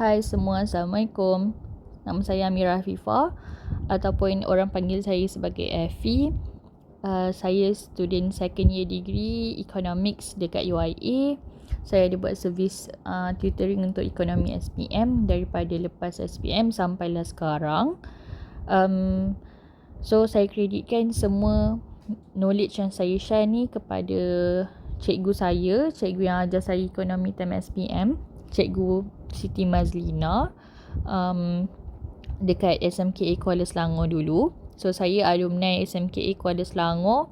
Hai semua, Assalamualaikum. Nama saya Amira Afifah ataupun orang panggil saya sebagai Effie. Saya student second year degree Economics dekat UIA. Saya ada buat servis tutoring untuk ekonomi SPM daripada lepas SPM sampailah sekarang. So saya kreditkan semua knowledge yang saya share ni kepada cikgu saya, cikgu yang ajar saya ekonomi time SPM, Cikgu Siti Mazlina, dekat SMKA Kuala Selangor dulu. So saya alumni SMKA Kuala Selangor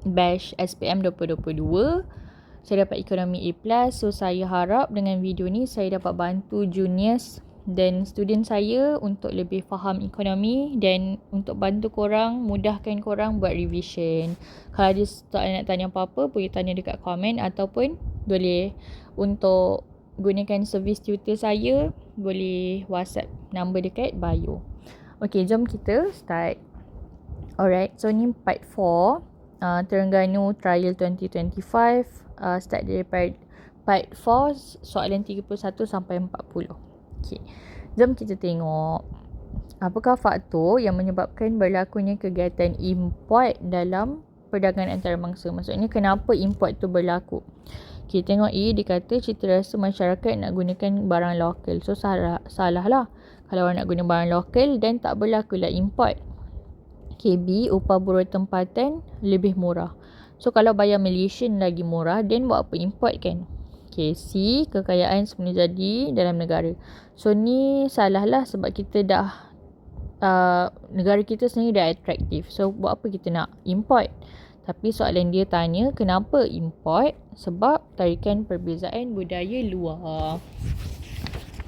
batch SPM 2022. Saya dapat ekonomi A+. So saya harap dengan video ni saya dapat bantu juniors dan student saya untuk lebih faham ekonomi dan untuk bantu korang, mudahkan korang buat revision. Kalau ada nak tanya apa-apa, boleh tanya dekat komen ataupun boleh untuk gunakan servis tutor saya, boleh WhatsApp number dekat bio. Okay, jom kita start. Alright, so ni part 4 Terengganu Trial 2025. Start daripada part 4 soalan 31 sampai 40. Okay, jom kita tengok apakah faktor yang menyebabkan berlakunya kegiatan import dalam perdagangan antarabangsa. Maksudnya kenapa import tu berlaku. Okay, tengok A, dia kata cita rasa masyarakat nak gunakan barang lokal. So salah lah. Kalau orang nak guna barang lokal dan tak berlakulah import. Okay, B, upah buruh tempatan lebih murah. So kalau bayar Malaysian lagi murah, then buat apa import kan? Okay, C, kekayaan semula jadi dalam negara. So ni salah lah sebab kita dah negara kita sendiri dah atraktif. So buat apa kita nak import? Tapi soalan dia tanya kenapa import? Sebab tarikan perbezaan budaya luar.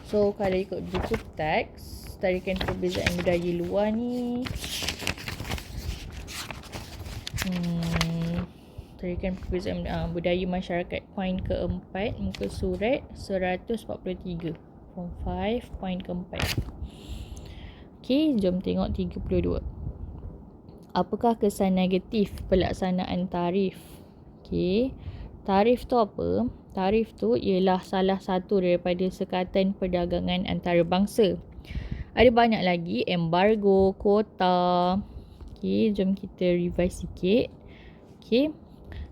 So kalau ikut buku teks, tarikan perbezaan budaya luar ni tarikan perbezaan budaya masyarakat, poin keempat, muka surat 143, form 5, poin keempat. Okay, jom tengok 32. Apakah kesan negatif pelaksanaan tarif? Okay, tarif tu apa? Tarif tu ialah salah satu daripada sekatan perdagangan antarabangsa. Ada banyak lagi, embargo, kuota. Okay, jom kita revise sikit. Okay,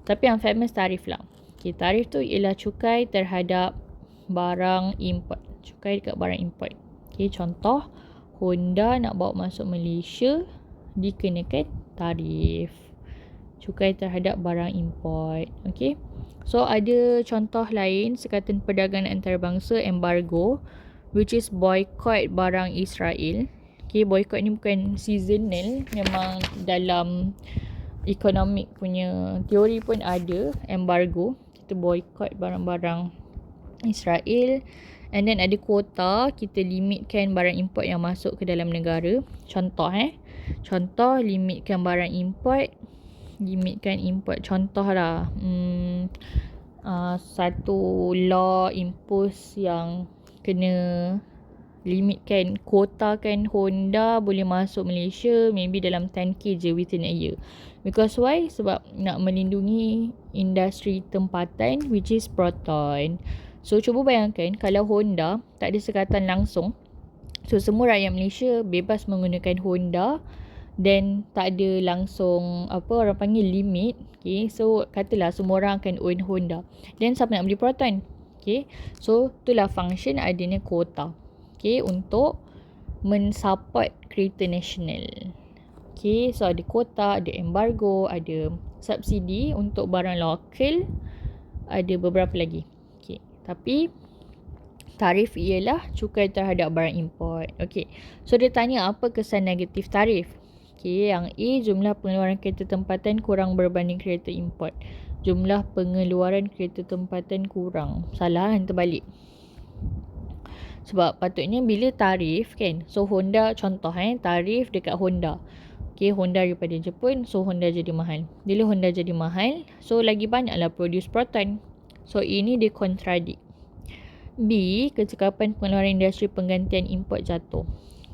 tapi yang famous tarif lah. Okay, tarif tu ialah cukai terhadap barang import. Cukai dekat barang import. Okay, contoh, Honda nak bawa masuk Malaysia, dikenakan tarif. Cukai terhadap barang import. Okay, so ada contoh lain, sekatan perdagangan antarabangsa, embargo, which is boycott barang Israel. Okay, boycott ni bukan seasonal, memang dalam economic punya teori pun ada embargo. Kita boycott barang-barang Israel. And then ada kuota, kita limitkan barang import yang masuk ke dalam negara. Contoh contoh, limitkan barang import, limitkan import. Contoh lah, satu law impose yang kena limitkan, kuotakan Honda boleh masuk Malaysia maybe dalam 10k je within a year. Because why? Sebab nak melindungi industri tempatan, which is Proton. So cuba bayangkan kalau Honda tak ada sekatan langsung, so semua rakyat Malaysia bebas menggunakan Honda dan tak ada langsung orang panggil limit. Okay, so katalah semua orang akan own Honda, then siapa nak beli Proton? Okay, so itulah function adanya kuota. Okay, untuk mensupport kereta nasional. Okay, so ada kuota, ada embargo, ada subsidi untuk barang lokal, ada beberapa lagi. Okay, tapi tarif ialah cukai terhadap barang import. Okay, so dia tanya apa kesan negatif tarif. Okay, yang A, jumlah pengeluaran kereta tempatan kurang berbanding kereta import. Jumlah pengeluaran kereta tempatan kurang. Salah, terbalik. Sebab patutnya bila tarif kan, so Honda contoh tarif dekat Honda. Okay, Honda daripada Jepun, so Honda jadi mahal. Bila Honda jadi mahal, so lagi banyaklah produce Proton. So ini dia contradict. B, kecekapan pengeluaran industri penggantian import jatuh.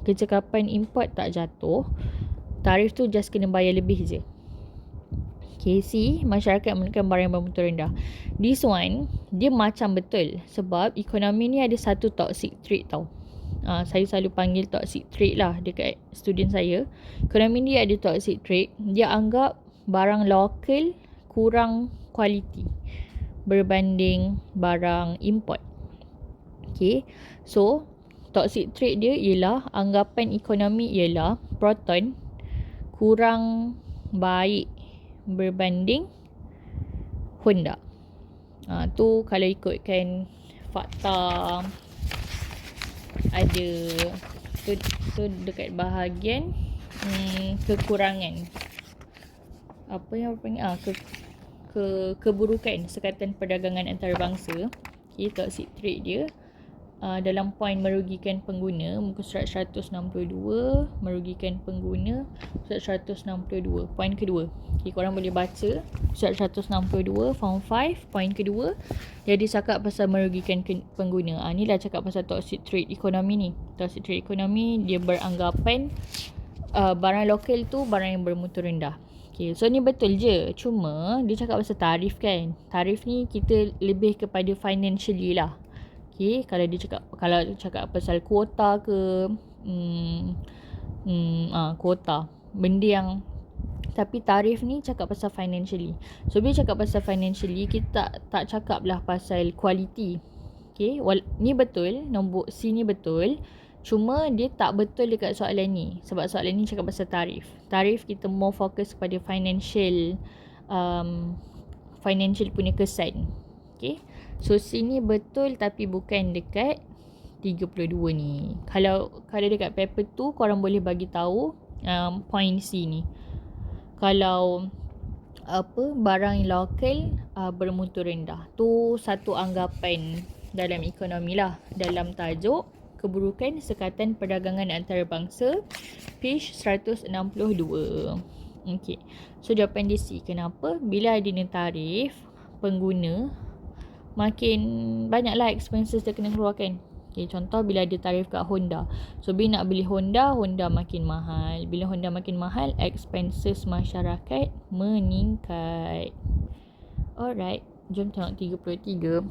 Kecekapan import tak jatuh, tarif tu just kena bayar lebih je. Okay, C, masyarakat menggunakan barang yang bermutu rendah. This one, dia macam betul. Sebab ekonomi ni ada satu toxic trait tau. Saya selalu panggil toxic trait lah dekat student saya. Ekonomi ni ada toxic trait. Dia anggap barang lokal kurang kualiti berbanding barang import. Okay, so toxic trait dia ialah anggapan ekonomi ialah Proton kurang baik berbanding Honda. Tu kalau ikutkan fakta ada tu dekat bahagian kekurangan apa yang panggil keburukan sekatan perdagangan antarabangsa. Okay, toxic trait dia dalam poin merugikan pengguna, muka surat 162, merugikan pengguna, surat 162, poin kedua. Okay, korang boleh baca surat 162 form 5, poin kedua. Dia cakap pasal merugikan pengguna. Ni dah cakap pasal toxic trait ekonomi ni. Toxic trait ekonomi dia beranggapan barang lokal tu barang yang bermutu rendah. Okay, so ni betul je. Cuma dia cakap pasal tarif kan. Tarif ni kita lebih kepada financially lah. Okay, kalau cakap pasal kuota ke kuota benda yang, tapi tarif ni cakap pasal financially. So bila cakap pasal financially, kita tak cakap lah pasal quality. Okay, ni betul, nombor C ni betul. Cuma dia tak betul dekat soalan ni. Sebab soalan ni cakap pasal tarif. Tarif kita more fokus kepada financial punya kesan. Okay, so sini betul tapi bukan dekat 32 ni. Kalau dekat paper tu korang boleh bagi tahu point C ni. Kalau barang lokal bermutu rendah, tu satu anggapan dalam ekonomi lah, dalam tajuk keburukan sekatan perdagangan antarabangsa, page 162. Okay, so jawapan dia C. Kenapa? Bila adanya tarif, pengguna makin banyaklah expenses dia kena keluarkan. Okay, contoh bila ada tarif kat Honda. So bila nak beli Honda makin mahal. Bila Honda makin mahal, expenses masyarakat meningkat. Alright, jom tengok 33.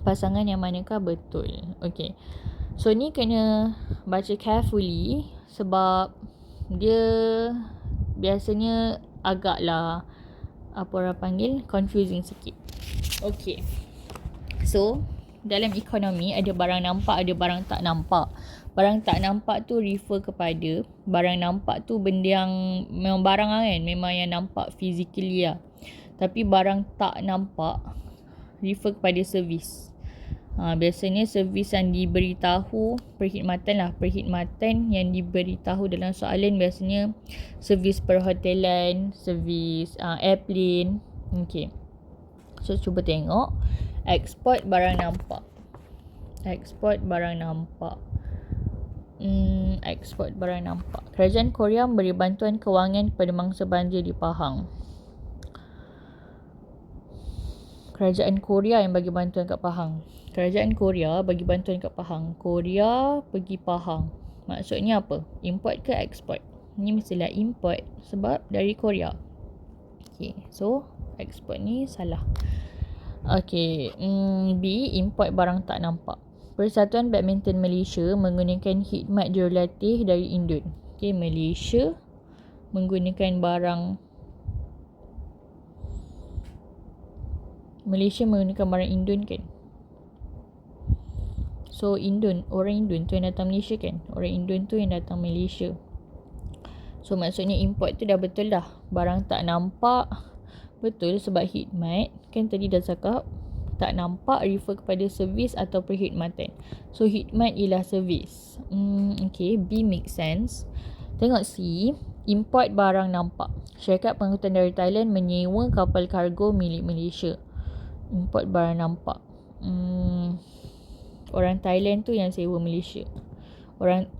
Pasangan yang manakah betul? Okay, so ni kena baca carefully sebab dia biasanya agaklah apa orang panggil confusing sikit. Okay, so dalam ekonomi ada barang nampak, ada barang tak nampak. Barang tak nampak tu refer kepada, barang nampak tu benda yang memang barang lah kan, memang yang nampak physically lah. Tapi barang tak nampak refer kepada servis. Biasanya servis yang diberitahu, perkhidmatan yang diberitahu dalam soalan biasanya servis perhotelan, servis airplane. Okay, so cuba tengok eksport barang nampak. Ekspor barang nampak. Ekspor barang nampak. Kerajaan Korea memberi bantuan kewangan kepada mangsa banjir di Pahang. Kerajaan Korea yang bagi bantuan kat Pahang. Kerajaan Korea bagi bantuan kat Pahang. Korea pergi Pahang. Maksudnya apa? Import ke ekspor? Ni mestilah import sebab dari Korea. Okay, so ekspor ni salah. Okay, B, import barang tak nampak. Persatuan Badminton Malaysia menggunakan khidmat jurulatih dari Indon. Okay, Malaysia menggunakan barang Indon kan. So Indon, orang Indon tu yang datang Malaysia kan. Orang Indon tu yang datang Malaysia. So maksudnya import tu dah betul dah. Barang tak nampak betul sebab khidmat. Kan tadi dah cakap tak nampak refer kepada servis atau perkhidmatan. So khidmat ialah servis. Okay, B make sense. Tengok C, import barang nampak. Syarikat pengangkutan dari Thailand menyewa kapal kargo milik Malaysia. Import barang nampak. Orang Thailand tu yang sewa Malaysia. Orang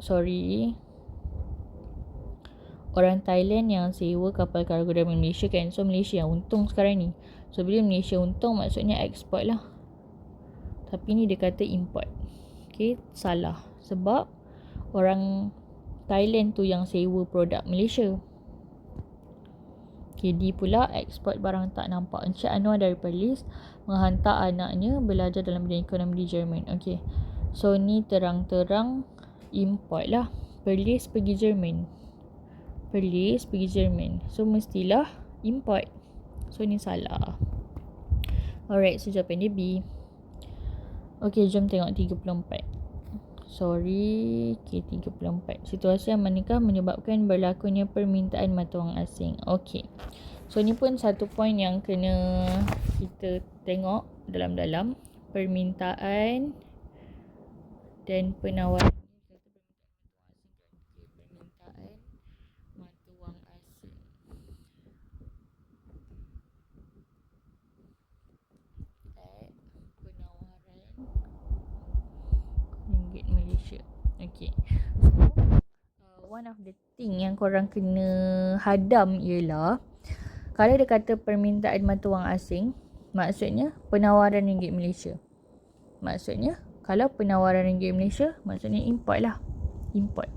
Thailand yang sewa kapal kargo dari Malaysia kan. So Malaysia yang untung sekarang ni. So bila Malaysia untung maksudnya ekspor lah. Tapi ni dia kata import. Okay, salah. Sebab orang Thailand tu yang sewa produk Malaysia. Okay, D pula ekspor barang tak nampak. Encik Anwar dari Perlis menghantar anaknya belajar dalam bidang ekonomi di Jerman. Okay, so ni terang-terang import lah. Perlis pergi Jerman. Perlis pergi Jerman. So mestilah import. So ni salah. Alright, so jawapan dia B. Okay, jom tengok 34. Sorry. Okay, 34. Situasi yang manakah menyebabkan berlakunya permintaan mata wang asing. Okay. So, ni pun satu point yang kena kita tengok dalam-dalam. Permintaan dan penawaran. Permintaan mata wang asing. Penawaran ringgit Malaysia. Okay. So, one of the thing yang korang kena hadam ialah kalau dia kata permintaan mata wang asing, maksudnya penawaran ringgit Malaysia. Maksudnya kalau penawaran ringgit Malaysia, maksudnya import lah. Import.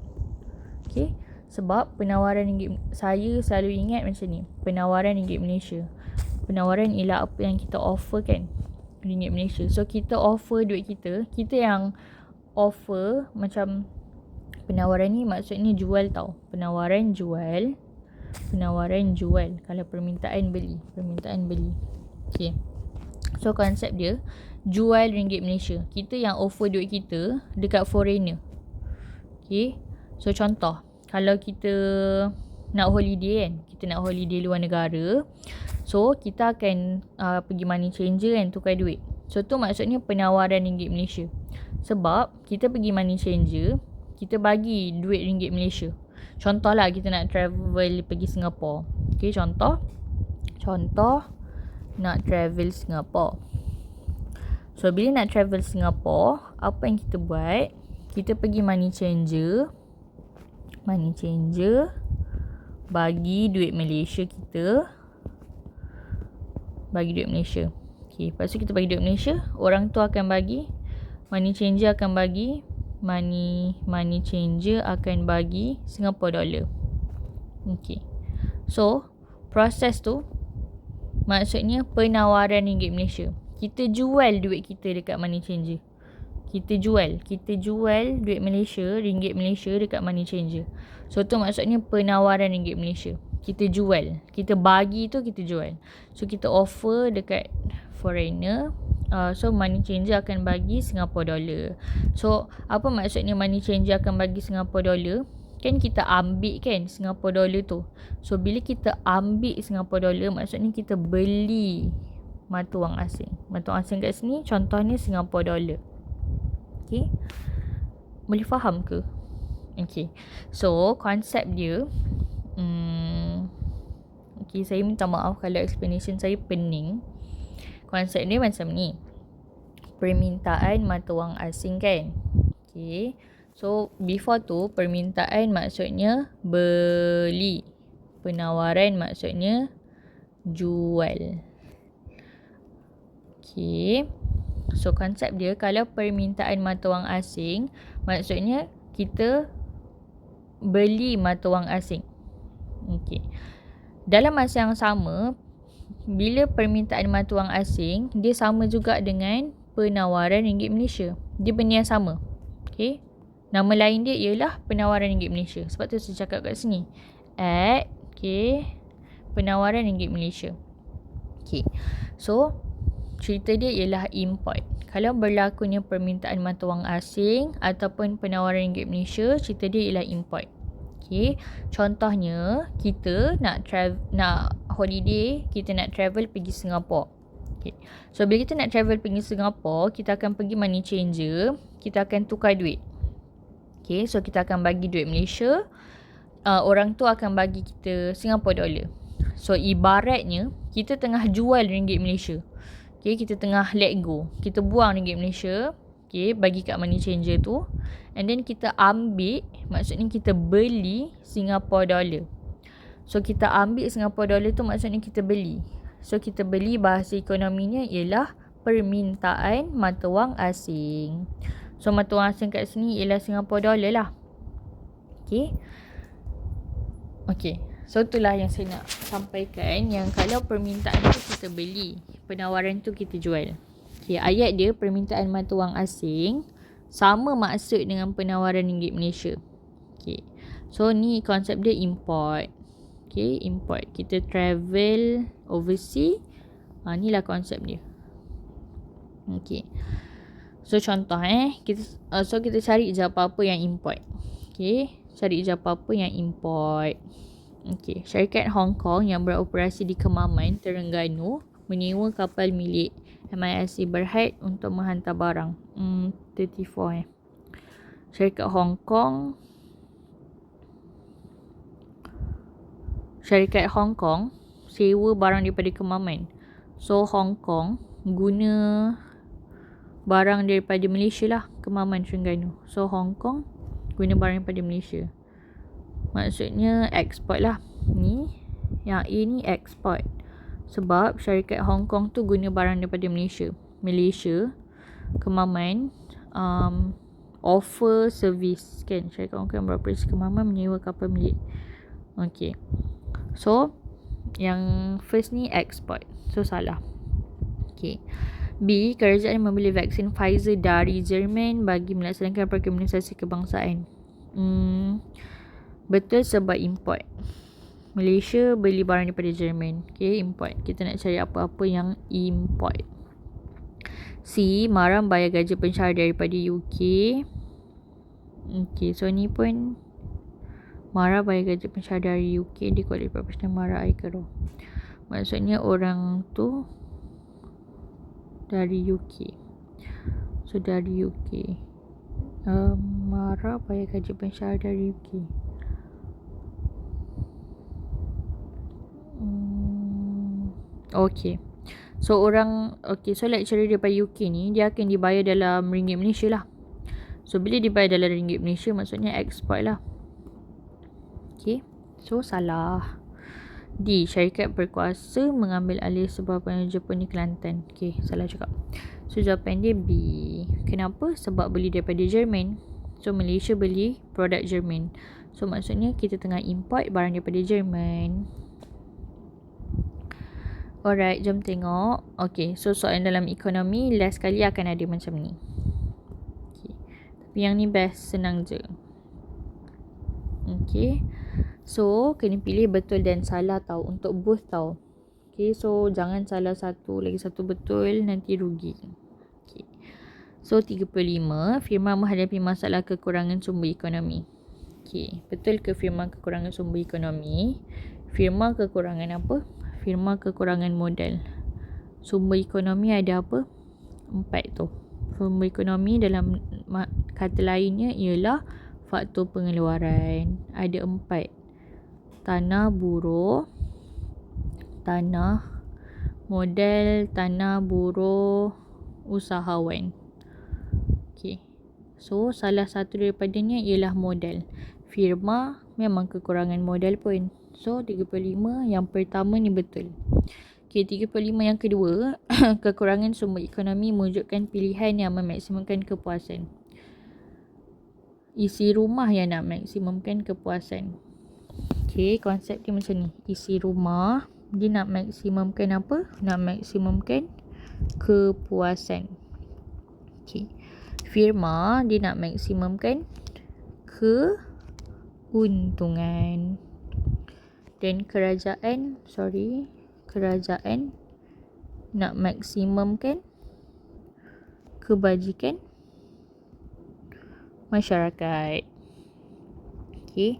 Okay. Sebab penawaran ringgit, saya selalu ingat macam ni. Penawaran ringgit Malaysia. Penawaran ialah apa yang kita offer kan. Ringgit Malaysia. So kita offer duit kita. Kita yang offer macam penawaran ni maksudnya jual tau. Penawaran jual. Penawaran jual. Kalau permintaan beli. Permintaan beli. Okay. So konsep dia jual ringgit Malaysia. Kita yang offer duit kita dekat foreigner. Okay. So contoh. Kalau kita nak holiday kan. Kita nak holiday luar negara. So kita akan pergi money changer kan. Tukar duit. So tu maksudnya penawaran ringgit Malaysia. Sebab kita pergi money changer. Kita bagi duit ringgit Malaysia. Contohlah kita nak travel pergi Singapore. Okay, contoh nak travel Singapore. So bila nak travel Singapore, apa yang kita buat? Kita pergi money changer. Money changer bagi duit Malaysia kita. Bagi duit Malaysia. Okay, lepas tu kita bagi duit Malaysia, orang tu akan bagi, money changer akan bagi, money changer akan bagi Singapore dollar. Okay. So, proses tu maksudnya penawaran ringgit Malaysia. Kita jual duit kita dekat money changer. Kita jual duit Malaysia, ringgit Malaysia dekat money changer. So, tu maksudnya penawaran ringgit Malaysia. Kita jual. Kita bagi tu kita jual. So, kita offer dekat foreigner. So money changer akan bagi Singapore dollar. So apa maksudnya money changer akan bagi Singapore dollar? Kan kita ambil kan Singapore dollar tu. So bila kita ambil Singapore dollar, maksudnya kita beli mata wang asing. Mata wang asing kat sini contohnya Singapore dollar. Okay. Boleh faham ke? Okay. So konsep dia okay, saya minta maaf kalau explanation saya pening. Konsep dia macam ni. Permintaan mata wang asing kan. Okay. So before tu permintaan maksudnya beli. Penawaran maksudnya jual. Okay. So konsep dia kalau permintaan mata wang asing maksudnya kita beli mata wang asing. Okay. Dalam masa yang sama, bila permintaan mata wang asing, dia sama juga dengan penawaran ringgit Malaysia. Dia benda yang sama. Okay. Nama lain dia ialah penawaran ringgit Malaysia. Sebab tu saya cakap kat sini. Okay. Penawaran ringgit Malaysia. Okay. So, cerita dia ialah import. Kalau berlakunya permintaan mata wang asing ataupun penawaran ringgit Malaysia, cerita dia ialah import. Okay. Contohnya, kita nak holiday, kita nak travel pergi Singapore. Okay. So, bila kita nak travel pergi Singapore, kita akan pergi money changer. Kita akan tukar duit. Okay. So, kita akan bagi duit Malaysia. Orang tu akan bagi kita Singapore dollar. So, ibaratnya, kita tengah jual ringgit Malaysia. Okay. Kita tengah let go. Kita buang ringgit Malaysia. Okay. Bagi kat money changer tu. And then kita ambil, maksudnya kita beli Singapore dollar. So kita ambil Singapore dollar tu maksudnya kita beli. So kita beli bahasa ekonominya ialah permintaan mata wang asing. So mata wang asing kat sini ialah Singapore dollar lah. Okay. Okay. So itulah yang saya nak sampaikan, yang kalau permintaan tu kita beli, penawaran tu kita jual. Okay, ayat dia permintaan mata wang asing sama maksud dengan penawaran ringgit Malaysia. Okay, so ni konsep dia import. Okay, import. Kita travel overseas. Ni lah konsep dia. Okay. So contoh kita cari je apa-apa yang import. Okay, cari je apa-apa yang import. Okay, syarikat Hong Kong yang beroperasi di Kemaman, Terengganu menyewa kapal milik MISC Berhad untuk menghantar barang. 34 Syarikat Hong Kong sewa barang daripada Kemaman. So Hong Kong guna barang daripada Malaysia lah, Kemaman, Terengganu. So Hong Kong guna barang daripada Malaysia. Maksudnya export lah. Ni yang A ni export. Sebab syarikat Hong Kong tu guna barang daripada Malaysia. Kemaman offer service kan. Syarikat Hong Kong yang beroperasi Kemaman menyewa kapal milik. Okay, so yang first ni export. So salah. Okay. B, kerajaan membeli vaksin Pfizer dari Jerman bagi melaksanakan program imunisasi kebangsaan. Betul, sebab import. Malaysia beli barang daripada Jerman. Okay, import. Kita nak cari apa-apa yang import. C, Maram bayar gaji pensyarah daripada UK. Okay, so ni pun Mara bayar gaji pensyarah dari UK. Dia kualifai profesional Mara Aikaro. Maksudnya orang tu dari UK. So dari UK. Mara bayar gaji pensyarah dari UK. Okay. So so lecturer daripada UK ni, dia akan dibayar dalam ringgit Malaysia lah. So bila dibayar dalam ringgit Malaysia, maksudnya export lah. Okay, so salah. D, syarikat berkuasa mengambil alih sebuah penerja Jepun di Kelantan. Okay, salah juga. So jawapan dia B. Kenapa? Sebab beli daripada Jerman. So Malaysia beli produk Jerman. So maksudnya kita tengah import barang daripada Jerman. Alright, jom tengok. Okay, so soalan dalam ekonomi last kali akan ada macam ni. Okay, tapi yang ni best, senang je. Okay, so kena pilih betul dan salah tau, untuk both tau. Okay, so jangan salah satu, lagi satu betul, nanti rugi. Okay, so 35, firma menghadapi masalah kekurangan sumber ekonomi. Okay, betul ke firma kekurangan sumber ekonomi? Firma kekurangan apa? Firma kekurangan modal. Sumber ekonomi ada apa? 4 tu. Sumber ekonomi dalam kata lainnya ialah faktor pengeluaran. Ada 4. Tanah, buruh, tanah, modal, tanah, buruh, usahawan. Okay, so salah satu daripadanya ialah modal. Firma memang kekurangan modal pun. So 35 yang pertama ni betul. Okay, 35 yang kedua, kekurangan sumber ekonomi mewujudkan pilihan yang memaksimumkan kepuasan. Isi rumah yang nak maksimumkan kepuasan. Okay, konsep dia macam ni. Isi rumah, dia nak maksimumkan apa? Nak maksimumkan kepuasan. Okay, firma dia nak maksimumkan keuntungan. Dan kerajaan nak maksimumkan kebajikan masyarakat. Okay,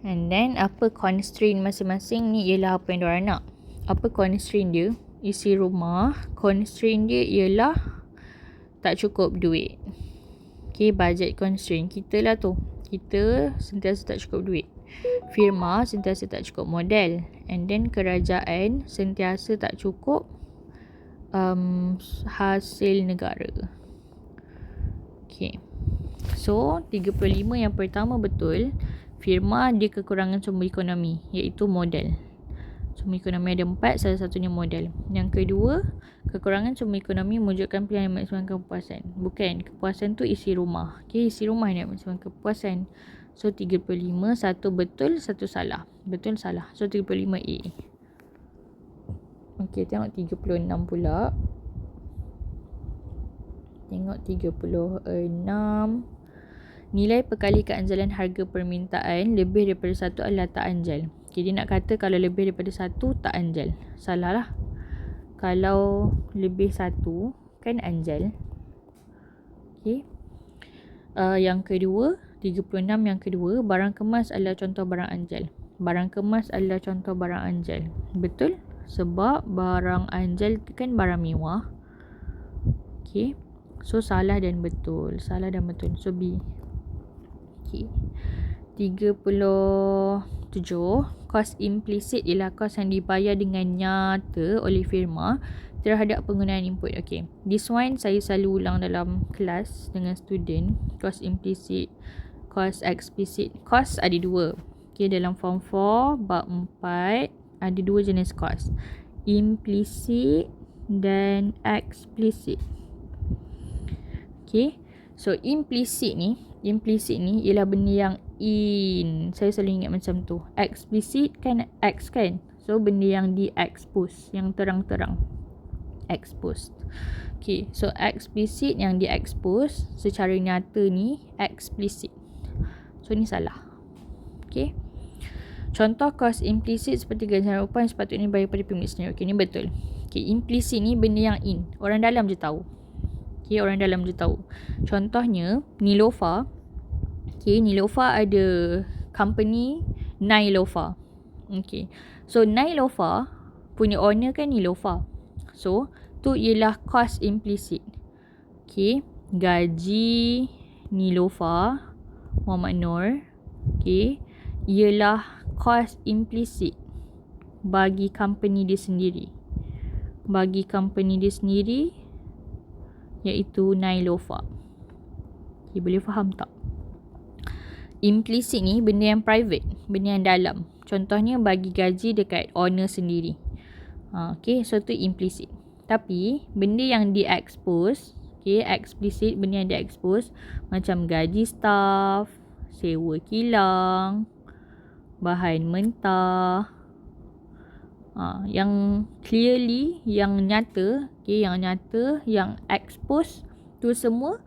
and then apa constraint masing-masing ni ialah apa yang diorang nak. Apa constraint dia? Isi rumah, constraint dia ialah tak cukup duit. Okay, budget constraint kita lah tu. Kita sentiasa tak cukup duit. Firma sentiasa tak cukup modal. And then kerajaan sentiasa tak cukup hasil negara. Okay, so 35 yang pertama betul. Firma dia kekurangan sumber ekonomi, iaitu modal. Sumber ekonomi ada 4, salah satunya modal. Yang kedua, kekurangan sumber ekonomi mewujudkan pilihan yang maksimumkan kepuasan. Bukan, kepuasan tu isi rumah. Okay, isi rumah yang maksimumkan kepuasan. So 35, satu betul, satu salah. Betul, salah. So 35A. Okey, tengok 36 pula. Tengok 36. Nilai perkali keanjalan harga permintaan lebih daripada 1 adalah tak anjal. Okay, dia nak kata kalau lebih daripada 1 tak anjal. Salah lah. Kalau lebih 1 kan anjal. Okay. Yang kedua, 36 yang kedua, barang kemas adalah contoh barang anjal. Barang kemas adalah contoh barang anjal. Betul? Sebab barang anjal kan barang mewah. Okay. So salah dan betul. Salah dan betul. So B. Okay. 37. Kos implisit ialah kos yang dibayar dengan nyata oleh firma terhadap penggunaan input. Okay. This one saya selalu ulang dalam kelas dengan student. Kos implisit, kos eksplisit. Kos ada dua. Okay. Dalam form 4, bab 4, ada dua jenis kos. Implisit dan eksplisit. Okay. So implisit ni ialah benda yang in. Saya selalu ingat macam tu. Explicit kan X kan. So benda yang di-expose, yang terang-terang. Exposed. Okay. So explicit yang di-expose secara nyata ni explicit. So ni salah. Okay. Contoh kos implisit seperti ganjaran upah yang sepatutnya dibayar pada pemilik sendiri. Okay, ni betul. Okay, implisit ni benda yang in. Orang dalam je tahu. Okay, orang dalam je tahu. Contohnya, Nilofa. Okay, Nilofa ada company Nilofa. Okay. So, Nilofa punya owner kan Nilofa. So, tu ialah kos implisit. Okay. Gaji Nilofa Muhammad Nur. Okay. Ialah kos implisit bagi company dia sendiri. Bagi company dia sendiri, iaitu Nilofa. Okay, boleh faham tak? Implicit ni benda yang private, benda yang dalam. Contohnya bagi gaji dekat owner sendiri. Okay, so tu implicit. Tapi benda yang di-expose, okay, explicit, benda yang di-expose macam gaji staff, sewa kilang, bahan mentah, yang clearly, yang nyata, okay, yang expose, tu semua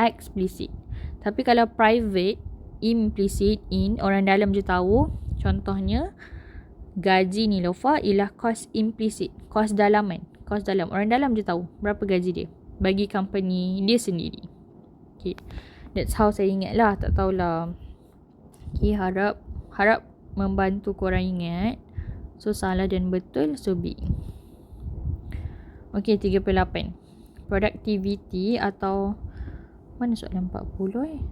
explicit. Tapi kalau private, implicit, in, orang dalam je tahu. Contohnya gaji Nilofa ialah kos implicit, kos dalaman, kos dalam. Orang dalam je tahu berapa gaji dia bagi company dia sendiri. Okay, that's how saya ingat lah. Tak tahulah. Okay, harap membantu korang ingat. So salah dan betul. So B. Okay, 38. Productivity atau, mana soalan 40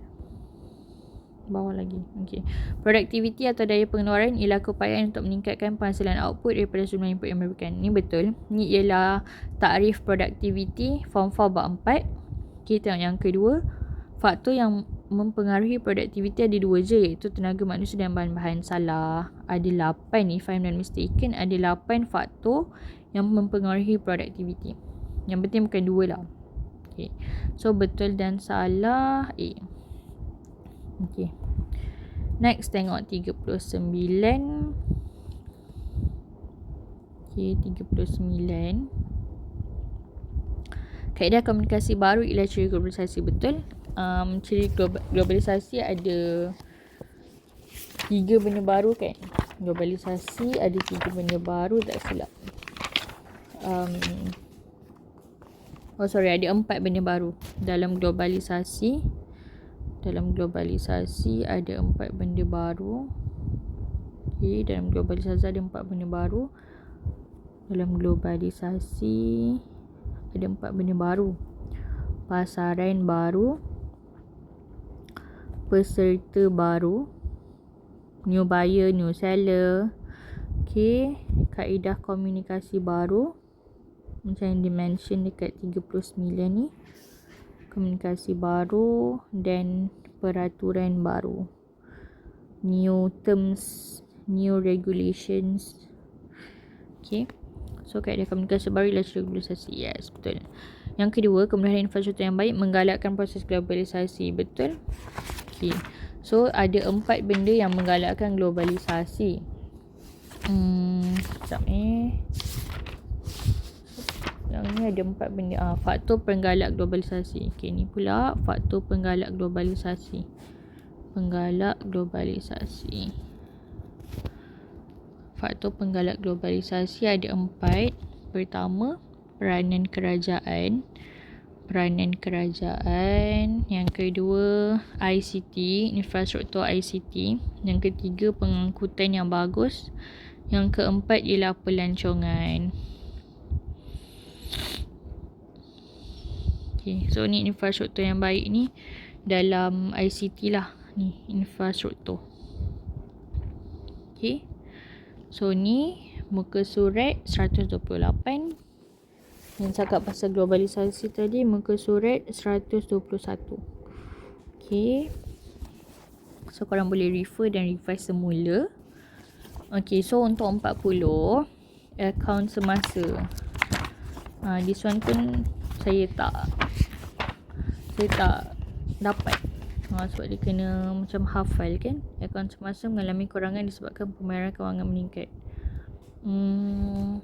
bawah lagi. Okay. Productivity atau daya pengeluaran ialah keupayaan untuk meningkatkan penghasilan output daripada jumlah input yang diberikan. Ni betul. Ni ialah takrif productivity form 4 bab 4. Okay, tengok yang kedua. Faktor yang mempengaruhi produktiviti ada dua je, iaitu tenaga manusia dan bahan-bahan. Salah. Ada 8, if I'm not mistaken, ada 8 faktor yang mempengaruhi produktiviti. Yang penting bukan 2 lah. Okay. So betul dan salah A. Okay. Next, tengok 39. Okay, 39. Kaedah komunikasi baru ialah ciri globalisasi. Betul. Ciri globalisasi ada 3 benda baru kan. Globalisasi ada 3 benda baru, tak silap. Ada 4 benda baru dalam globalisasi. Dalam globalisasi ada 4 benda baru. Okay, dalam globalisasi ada 4 benda baru. Dalam globalisasi ada 4 benda baru. Pasaran baru, peserta baru, new buyer, new seller. Okay, kaedah komunikasi baru macam yang dimention dekat 39 ni. Komunikasi baru dan peraturan baru. New terms, new regulations. Okay. So, kaedah komunikasi baru ialah ciri globalisasi. Yes, betul. Yang kedua, kemudahan infrastruktur yang baik menggalakkan proses globalisasi. Betul. Okay. So ada 4 benda yang menggalakkan globalisasi. Sekejap yang ni ada 4 benda. Faktor penggalak globalisasi. Okey, ni pula faktor penggalak globalisasi. Faktor penggalak globalisasi ada 4. Pertama, peranan kerajaan. Yang kedua, ICT, infrastruktur ICT. Yang ketiga, pengangkutan yang bagus. Yang keempat ialah pelancongan. Okay, so ni infrastruktur yang baik ni dalam ICT lah. Ni infrastruktur. Okay, so ni muka surat 128. Yang cakap pasal globalisasi tadi muka surat 121. Okay, so korang boleh refer dan revise semula. Okay, so untuk 40 akaun semasa. This one pun saya tak dapat. Sebab dia kena macam hafal kan. Akaun semasa mengalami kurangan disebabkan pembayaran kewangan meningkat. 40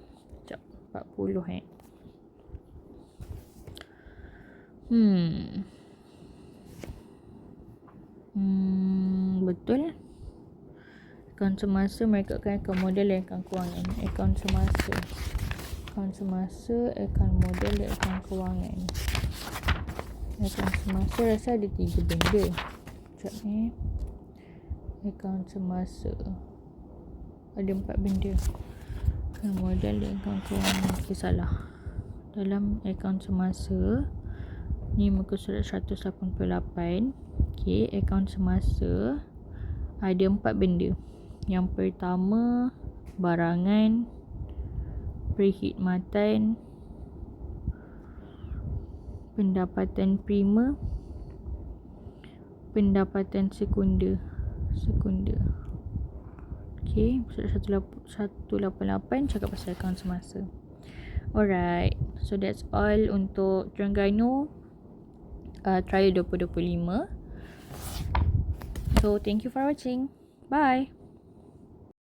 betul. Akaun semasa mereka akan akaun modal dan akaun kewangan. Akaun semasa, akaun modal dan akaun kewangan. Akaun semasa rasa ada 3 benda. Sekejap Akaun semasa ada 4 benda. Akaun modal dan akaun kewangan. Okay, salah. Dalam akaun semasa ni muka surat 188. Okay, akaun semasa ada 4 benda. Yang pertama, barangan, perkhidmatan, pendapatan prima, pendapatan sekunder. Okay, surat 188 cakap pasal akaun semasa. Alright, so that's all untuk Terengganu trial 2025. So thank you for watching. Bye.